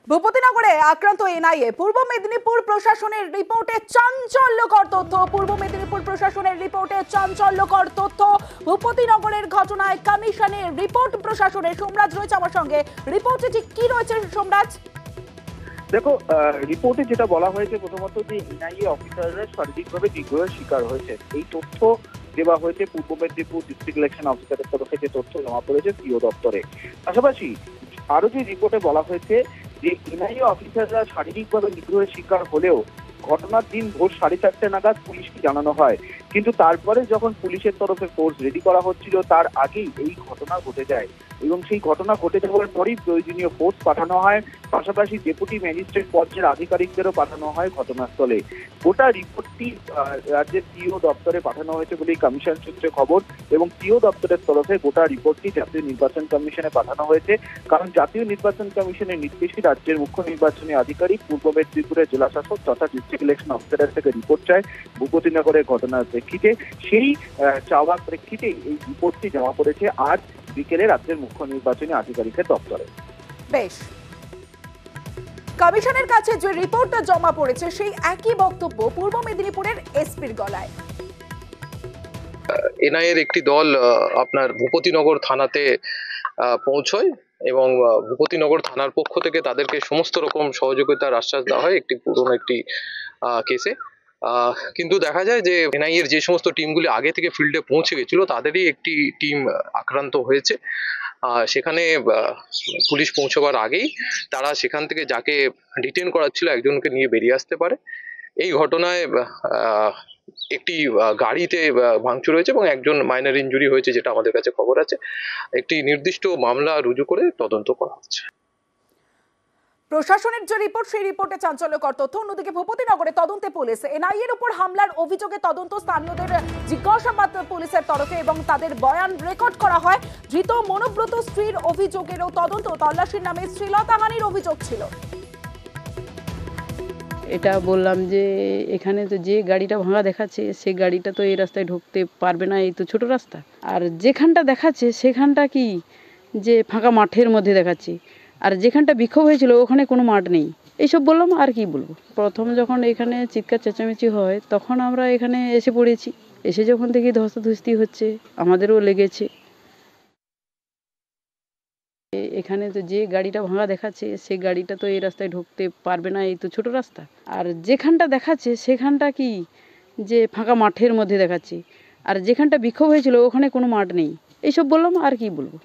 ভূপতিনগরে আক্রান্ত এনআইএ। পূর্ব মেদিনীপুর প্রশাসনের রিপোর্টে চাঞ্চল্যকর তথ্য। পূর্ব মেদিনীপুর প্রশাসনের রিপোর্টে চাঞ্চল্যকর তথ্য। ভূপতিনগরের ঘটনায় কমিশনের রিপোর্ট প্রশাসনের। সোমরাজ রয়েছে আমার সঙ্গে। রিপোর্টে ঠিক কি রয়েছে সোমরাজ? দেখো, রিপোর্টে যেটা বলা হয়েছে প্রথমত যে এনআইএ অফিসাররা শারীরিকভাবে নিগ্রহের শিকার হয়েছে, এই তথ্য দেওয়া হয়েছে পূর্ব মেদিনীপুর ডিস্ট্রিক্ট ইলেকশন অফিসারের তরফে। যে তথ্য জমা পড়েছে সিও দপ্তরে। পাশাপাশি আরো যে রিপোর্টে বলা হয়েছে যে এনআইএ অফিসাররা শারীরিকভাবে নিগ্রহের শিকার হলেও ঘটনার দিন ভোর 4:30 নাগাদ পুলিশকে জানানো হয়, কিন্তু তারপরে যখন পুলিশের তরফে ফোর্স রেডি করা হচ্ছিল তার আগেই এই ঘটনা ঘটে যায় এবং সেই ঘটনা ঘটে যাওয়ার পরেই প্রয়োজনীয় ফোর্স পাঠানো হয়। পাশাপাশি ডেপুটি ম্যাজিস্ট্রেট পর্যায়ের আধিকারিকদেরও পাঠানো হয় ঘটনাস্থলে। গোটা রিপোর্টটি রাজ্যের সিও দপ্তরে পাঠানো হয়েছে বলেই কমিশন সূত্রে খবর, এবং সিও দপ্তরের তরফে গোটা রিপোর্টটি জাতীয় নির্বাচন কমিশনে পাঠানো হয়েছে। কারণ জাতীয় নির্বাচন কমিশনের নির্দেশে রাজ্যের মুখ্য নির্বাচনী আধিকারিক পূর্ব মেদিনীপুরের জেলাশাসক তথা ডিস্ট্রিক্ট ইলেকশন অফিসারের থেকে রিপোর্ট চায় ভূপতিনগরের ঘটনার প্রেক্ষিতে। সেই চাওয়ার প্রেক্ষিতে এই রিপোর্টটি জমা পড়েছে আজ বিকেলে রাজ্যের মুখ্য নির্বাচনী আধিকারিকের দপ্তরে। বেশ, কমিশনের কাছে যে রিপোর্টটা জমা পড়েছে সেই একই বক্তব্য পূর্ব মেদিনীপুরের এসপির গলায়। এনআইএর একটি দল আপনার ভূপতিনগর থানাতে পৌঁছয় এবং ভূপতিনগর থানার পক্ষ থেকে তাদেরকে সমস্ত রকম সহযোগিতার আশ্বাস দেওয়া হয় একটি পুরনো একটি কেসে। কিন্তু দেখা যায় যে এনআইএর যে সমস্ত টিমগুলি আগে থেকে ফিল্ডে পৌঁছে গেছিল তাদেরই একটি টিম আক্রান্ত হয়েছে। সেখানে পুলিশ পৌঁছবার আগেই তারা সেখান থেকে যাকে ডিটেন করাচ্ছিল একজনকে নিয়ে বেরিয়ে আসতে পারে। এই ঘটনায় একটি গাড়িতে ভাঙচুর হয়েছে এবং একজন মাইনর ইনজুরি হয়েছে, যেটা আমাদের কাছে খবর আছে। একটি নির্দিষ্ট মামলা রুজু করে তদন্ত করা হচ্ছে। প্রশাসনের যে রিপোর্ট সেই রিপোর্টে চাঞ্চল্যকর তথ্য। অন্যদিকে ভূপতিনগরে তদন্তে পুলিশ। এনআইএর উপর হামলার অভিযোগে তদন্ত, স্থানীয়দের জিজ্ঞাসাবাদ পুলিশের তরফে এবং তাদের বয়ান রেকর্ড করা হয়। ধৃত মনোব্রত স্ত্রীর অভিযোগেরও তদন্ত। তল্লাশির নামে শ্লীলতাহানির অভিযোগ ছিল। এটা বললাম যে এখানে তো যে গাড়িটা ভাঙা দেখাচ্ছে সেই গাড়িটা তো এই রাস্তায় ঢুকতে পারবে না, এই তো ছোট রাস্তা। আর যেখানটা দেখাচ্ছে সেখানটা কি যে ফাঁকা মাঠের মধ্যে দেখাচ্ছে, আর যেখানটা বিক্ষোভ হয়েছিল ওখানে কোনো মাঠ নেই। এইসব বললাম, আর কি বলবো। প্রথম যখন এখানে চিৎকার চেঁচামেচি হয় তখন আমরা এখানে এসে পড়েছি। এসে যখন দেখি ধস্তাধস্তি হচ্ছে আমাদেরও লেগেছে। এখানে তো যে গাড়িটা ভাঙা দেখাচ্ছে সেই গাড়িটা তো এই রাস্তায় ঢুকতে পারবে না, এই তো ছোট রাস্তা। আর যেখানটা দেখাচ্ছে সেখানটা কি যে ফাঁকা মাঠের মধ্যে দেখাচ্ছে, আর যেখানটা বিক্ষোভ হয়েছিল ওখানে কোনো মাঠ নেই। এইসব বললাম, আর কি বলবো।